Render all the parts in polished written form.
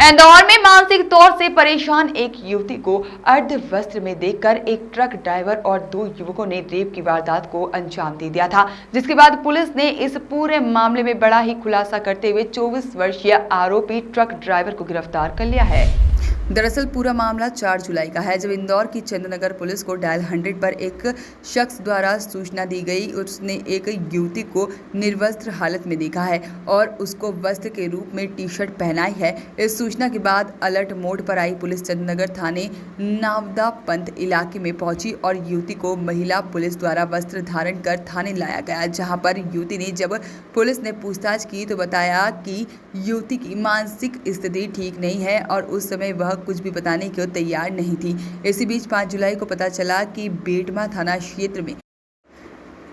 इंदौर में मानसिक तौर से परेशान एक युवती को अर्धवस्त्र में देखकर एक ट्रक ड्राइवर और 2 युवकों ने रेप की वारदात को अंजाम दे दिया था, जिसके बाद पुलिस ने इस पूरे मामले में बड़ा ही खुलासा करते हुए 24 वर्षीय आरोपी ट्रक ड्राइवर को गिरफ्तार कर लिया है। दरअसल पूरा मामला 4 जुलाई का है, जब इंदौर की चंद्रनगर पुलिस को डायल 100 पर एक शख्स द्वारा सूचना दी गई। उसने एक युवती को निर्वस्त्र हालत में देखा है और उसको वस्त्र के रूप में टी-शर्ट पहनाई है। इस सूचना के बाद अलर्ट मोड पर आई पुलिस चंद्रनगर थाने नावदा पंथ इलाके में पहुंची और युवती को महिला पुलिस द्वारा वस्त्र धारण कर थाने लाया गया, जहां पर युवती ने जब पुलिस ने पूछताछ की तो बताया कि युवती की मानसिक स्थिति ठीक नहीं है और उस समय वह कुछ भी बताने को तैयार नहीं थी। इसी बीच 5 जुलाई को पता चला कि बेटमा थाना क्षेत्र में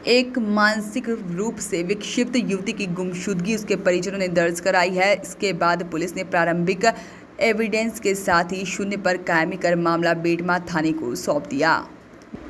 एक मानसिक रूप से विक्षिप्त युवती की गुमशुदगी उसके परिजनों ने दर्ज कराई है। इसके बाद पुलिस ने प्रारंभिक एविडेंस के साथ ही शून्य पर कायमी कर मामला बेटमा थाने को सौंप दिया।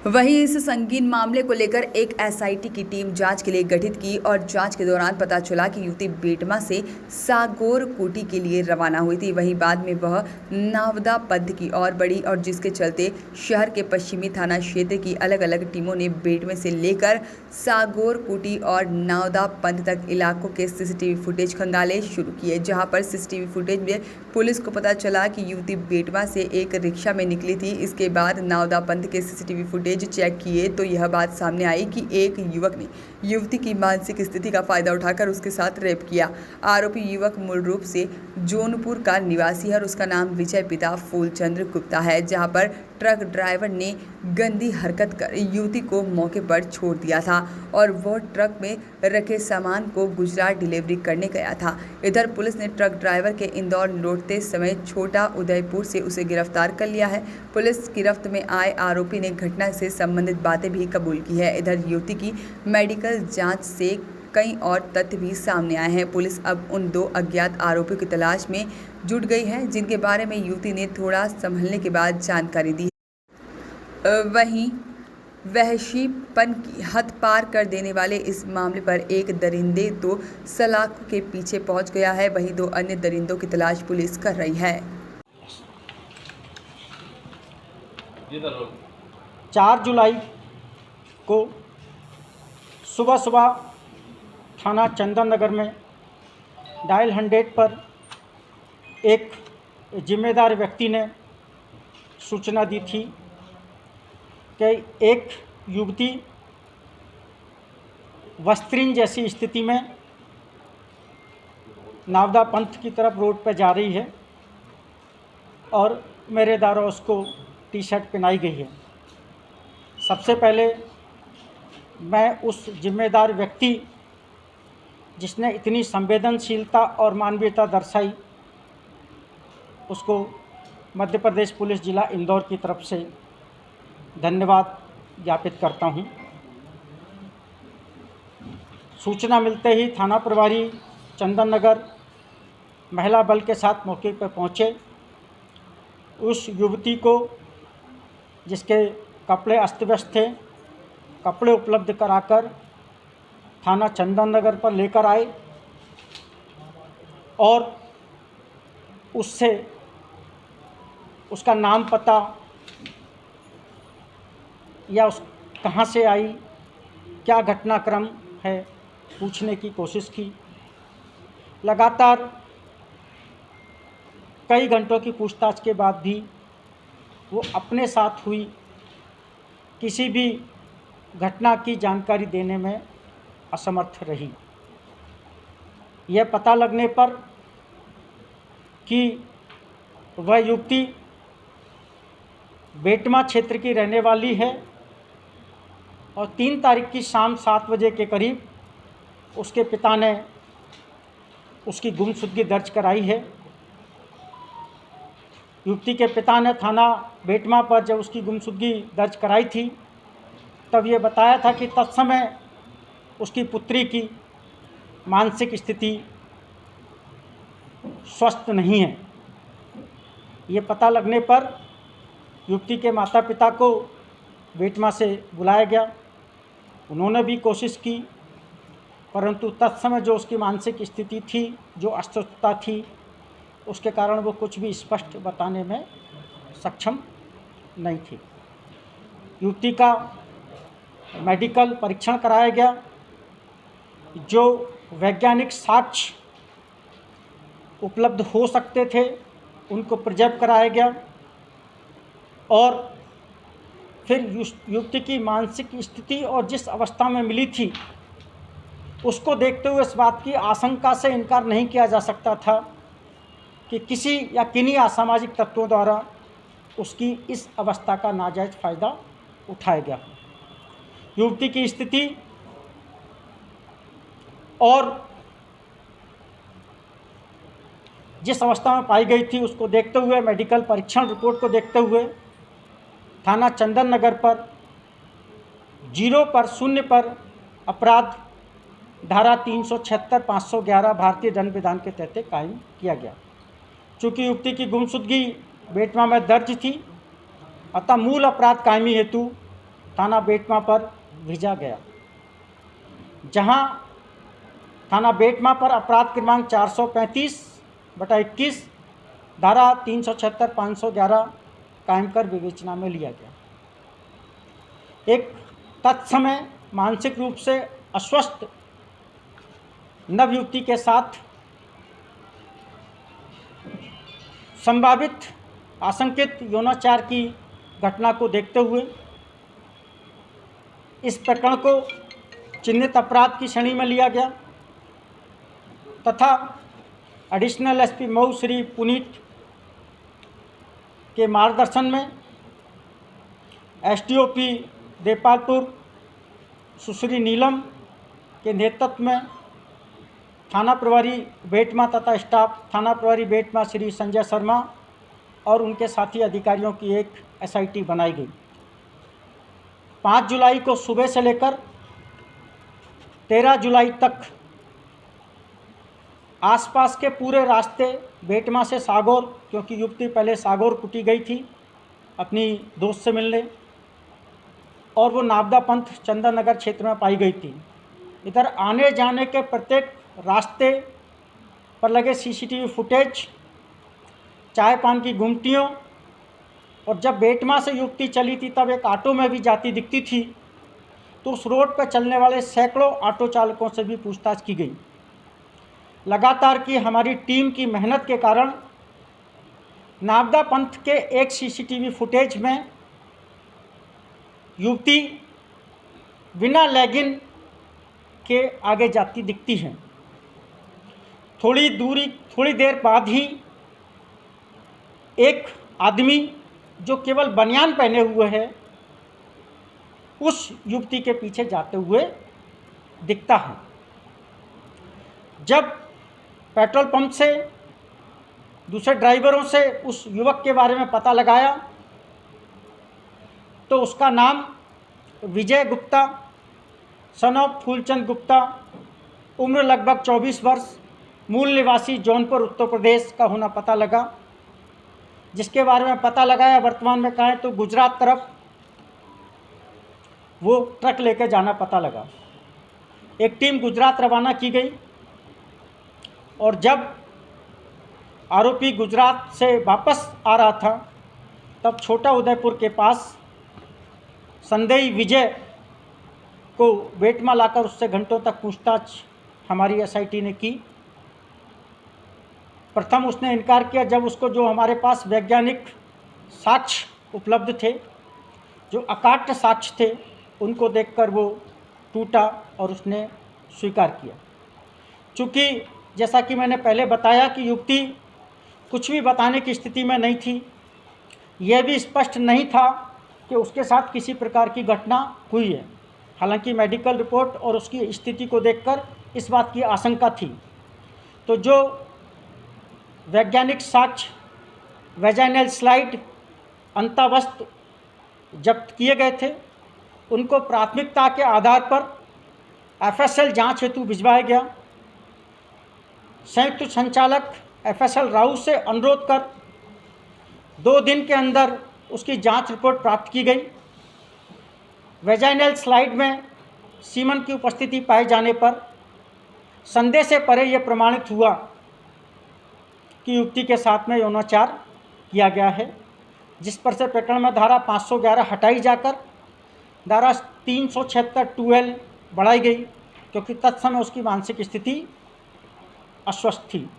वहीं इस संगीन मामले को लेकर एक एसआईटी की टीम जांच के लिए गठित की और जांच के दौरान पता चला कि युवती बेटमा से सागोर कोटी के लिए रवाना हुई थी। वहीं बाद में वह नावदा पंथ की ओर बढ़ी और जिसके चलते शहर के पश्चिमी थाना क्षेत्र की अलग अलग टीमों ने बेटमे से लेकर सागोर कोटी और नावदा पंथ तक इलाकों के सीसीटीवी फुटेज खंगाले शुरू किए, जहां पर सीसीटीवी फुटेज में पुलिस को पता चला कि युवती बेटमा से एक रिक्शा में निकली थी। इसके बाद नावदा पंथ के सीसीटीवी फुटेज चेक किए तो यह बात सामने आई कि एक युवक ने युवती की मानसिक स्थिति का फायदा उठाकर उसके साथ रेप किया। आरोपी युवक मूल रूप से जौनपुर का निवासी है और उसका नाम विजय पिता फूलचंद्र गुप्ता है, जहां पर ट्रक ड्राइवर ने गंदी हरकत कर युवती को मौके पर छोड़ दिया था और वह ट्रक में रखे सामान को गुजरात डिलीवरी करने गया था। इधर पुलिस ने ट्रक ड्राइवर के इंदौर लौटते समय छोटा उदयपुर से उसे गिरफ्तार कर लिया है। पुलिस गिरफ्त में आए आरोपी ने घटना से संबंधित बातें भी कबूल की है। इधर युवती की मेडिकल जांच से कई और तथ्य भी सामने आए हैं। पुलिस अब उन 2 अज्ञात आरोपियों की तलाश में जुट गई है, जिनके बारे में युवती ने थोड़ा संभलने के बाद जानकारी दी। वहीं वहशीपन की हद पार कर देने वाले इस मामले पर एक दरिंदे तो सलाखों के पीछे पहुंच गया है, वहीं 2 अन्य दरिंदों की तलाश पुलिस कर रही है। 4 जुलाई को सुबह सुबह थाना चंदननगर में डायल 100 पर एक जिम्मेदार व्यक्ति ने सूचना दी थी कि एक युवती वस्त्रीन जैसी स्थिति में नावदा पंथ की तरफ रोड पर जा रही है और मेरे द्वारा उसको टी-शर्ट पहनाई गई है। सबसे पहले मैं उस जिम्मेदार व्यक्ति जिसने इतनी संवेदनशीलता और मानवीयता दर्शाई उसको मध्य प्रदेश पुलिस जिला इंदौर की तरफ से धन्यवाद ज्ञापित करता हूं। सूचना मिलते ही थाना प्रभारी चंदननगर महिला बल के साथ मौके पर पहुंचे। उस युवती को जिसके कपड़े अस्त व्यस्त थे, कपड़े उपलब्ध कराकर थाना चंदननगर पर लेकर आए और उससे उसका नाम पता या उस कहाँ से आई, क्या घटनाक्रम है, पूछने की कोशिश की। लगातार कई घंटों की पूछताछ के बाद भी वो अपने साथ हुई किसी भी घटना की जानकारी देने में असमर्थ रही। यह पता लगने पर कि वह युवती बेटमा क्षेत्र की रहने वाली है और 3 तारीख की शाम 7 बजे के करीब उसके पिता ने उसकी गुमशुदगी दर्ज कराई है। युवती के पिता ने थाना बेटमा पर जब उसकी गुमशुदगी दर्ज कराई थी तब ये बताया था कि तत्समय उसकी पुत्री की मानसिक स्थिति स्वस्थ नहीं है। ये पता लगने पर युवती के माता पिता को बेटमा से बुलाया गया। उन्होंने भी कोशिश की, परंतु तत्समय जो उसकी मानसिक स्थिति थी, जो अस्वस्थता थी, उसके कारण वो कुछ भी स्पष्ट बताने में सक्षम नहीं थी। युवती का मेडिकल परीक्षण कराया गया, जो वैज्ञानिक साक्ष्य उपलब्ध हो सकते थे उनको प्रिजर्व कराया गया और फिर युवती की मानसिक स्थिति और जिस अवस्था में मिली थी उसको देखते हुए इस बात की आशंका से इनकार नहीं किया जा सकता था कि किसी या किन्हीं असामाजिक तत्वों द्वारा उसकी इस अवस्था का नाजायज़ फ़ायदा उठाया गया। युवती की स्थिति और जिस अवस्था में पाई गई थी उसको देखते हुए, मेडिकल परीक्षण रिपोर्ट को देखते हुए थाना चंदन नगर पर 0 पर अपराध धारा 376, 511 भारतीय दंड विधान के तहत कायम किया गया। चूँकि युवती की गुमशुदगी बेटमा में दर्ज थी, अतः मूल अपराध कायमी हेतु थाना बेटमा पर भेजा गया, जहां थाना बेटमा पर अपराध क्रमांक 435/21 धारा 376, 511 कायम कर विवेचना में लिया गया। एक तत्समय मानसिक रूप से अस्वस्थ नवयुवती के साथ संभावित आशंकित यौनाचार की घटना को देखते हुए इस प्रकरण को चिन्हित अपराध की श्रेणी में लिया गया तथा एडिशनल एसपी मऊ श्री पुनीत के मार्गदर्शन में एसडीओपी देपालपुर सुश्री नीलम के नेतृत्व में थाना प्रभारी बेटमा तथा स्टाफ थाना प्रभारी बेटमा श्री संजय शर्मा और उनके साथी अधिकारियों की एक एसआईटी बनाई गई। 5 जुलाई को सुबह से लेकर 13 जुलाई तक आसपास के पूरे रास्ते बेटमा से सागौर, क्योंकि युवती पहले सागौर कुटी गई थी अपनी दोस्त से मिलने, और वो नाबदा पंथ चंदन नगर क्षेत्र में पाई गई थी। इधर आने जाने के प्रत्येक रास्ते पर लगे सीसीटीवी फुटेज, चाय पान की गुमटियों, और जब बेटमा से युवती चली थी तब एक ऑटो में भी जाती दिखती थी, तो उस रोड पर चलने वाले सैकड़ों ऑटो चालकों से भी पूछताछ की गई। लगातार की हमारी टीम की मेहनत के कारण नाबदा पंथ के एक सीसीटीवी फुटेज में युवती बिना लेगिन के आगे जाती दिखती है। थोड़ी देर बाद ही एक आदमी जो केवल बनियान पहने हुए है उस युवती के पीछे जाते हुए दिखता है। जब पेट्रोल पंप से दूसरे ड्राइवरों से उस युवक के बारे में पता लगाया तो उसका नाम विजय गुप्ता सन ऑफ फूलचंद गुप्ता, उम्र लगभग 24 वर्ष, मूल निवासी जौनपुर उत्तर प्रदेश का होना पता लगा। जिसके बारे में पता लगाया, वर्तमान में कहें तो गुजरात तरफ वो ट्रक लेकर जाना पता लगा। एक टीम गुजरात रवाना की गई और जब आरोपी गुजरात से वापस आ रहा था तब छोटा उदयपुर के पास संदेही विजय को बेटमा लाकर उससे घंटों तक पूछताछ हमारी एसआईटी ने की। प्रथम उसने इनकार किया, जब उसको जो हमारे पास वैज्ञानिक साक्ष्य उपलब्ध थे, जो अकाट्य साक्ष्य थे, उनको देखकर वो टूटा और उसने स्वीकार किया। चूँकि जैसा कि मैंने पहले बताया कि युवती कुछ भी बताने की स्थिति में नहीं थी, यह भी स्पष्ट नहीं था कि उसके साथ किसी प्रकार की घटना हुई है। हालांकि मेडिकल रिपोर्ट और उसकी स्थिति को देखकर इस बात की आशंका थी। तो जो वैज्ञानिक साक्ष्य, वेजाइनल स्लाइड, अंतावस्त्र जब्त किए गए थे, उनको प्राथमिकता के आधार पर एफएसएल जांच हेतु भिजवाया गया। संयुक्त संचालक एफएसएल राउ से अनुरोध कर 2 दिन के अंदर उसकी जांच रिपोर्ट प्राप्त की गई। वेजाइनल स्लाइड में सीमन की उपस्थिति पाए जाने पर संदेह से परे यह प्रमाणित हुआ कि युवती के साथ में यौनाचार किया गया है, जिस पर से प्रकरण में धारा 511 हटाई जाकर धारा 376 12 बढ़ाई गई, क्योंकि तत्समय उसकी मानसिक स्थिति अस्वस्थ थी।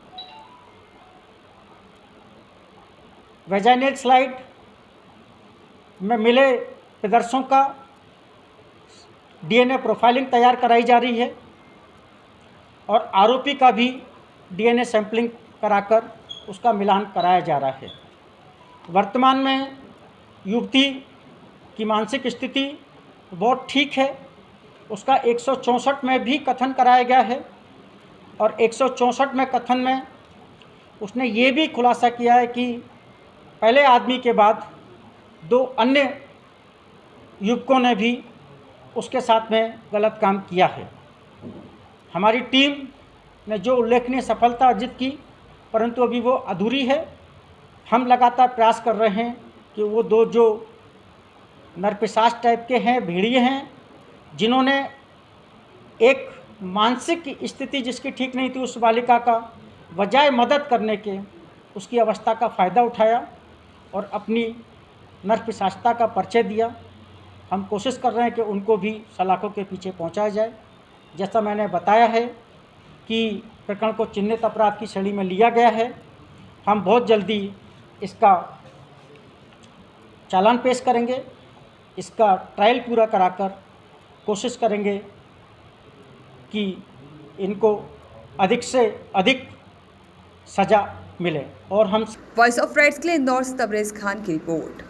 वेजाइनल स्लाइड में मिले प्रदर्शों का डीएनए प्रोफाइलिंग तैयार कराई जा रही है और आरोपी का भी डीएनए सैंपलिंग कराकर उसका मिलान कराया जा रहा है। वर्तमान में युवती की मानसिक स्थिति बहुत ठीक है। उसका 164 में भी कथन कराया गया है और 164 में कथन में उसने ये भी खुलासा किया है कि पहले आदमी के बाद 2 अन्य युवकों ने भी उसके साथ में गलत काम किया है। हमारी टीम ने जो उल्लेखनीय सफलता अर्जित की, परंतु अभी वो अधूरी है। हम लगातार प्रयास कर रहे हैं कि वो 2 जो नरपिशाच टाइप के हैं, भेड़िए हैं, जिन्होंने एक मानसिक स्थिति जिसकी ठीक नहीं थी उस बालिका का बजाय मदद करने के उसकी अवस्था का फ़ायदा उठाया और अपनी नरपिशाचता का परिचय दिया। हम कोशिश कर रहे हैं कि उनको भी सलाखों के पीछे पहुंचाया जाए। जैसा मैंने बताया है कि प्रकरण को चिन्हित अपराध की श्रेणी में लिया गया है। हम बहुत जल्दी इसका चालान पेश करेंगे, इसका ट्रायल पूरा कराकर कोशिश करेंगे कि इनको अधिक से अधिक सज़ा मिले। और हम वॉइस ऑफ राइट्स के लिए इंदौर से तबरेज़ खान की रिपोर्ट।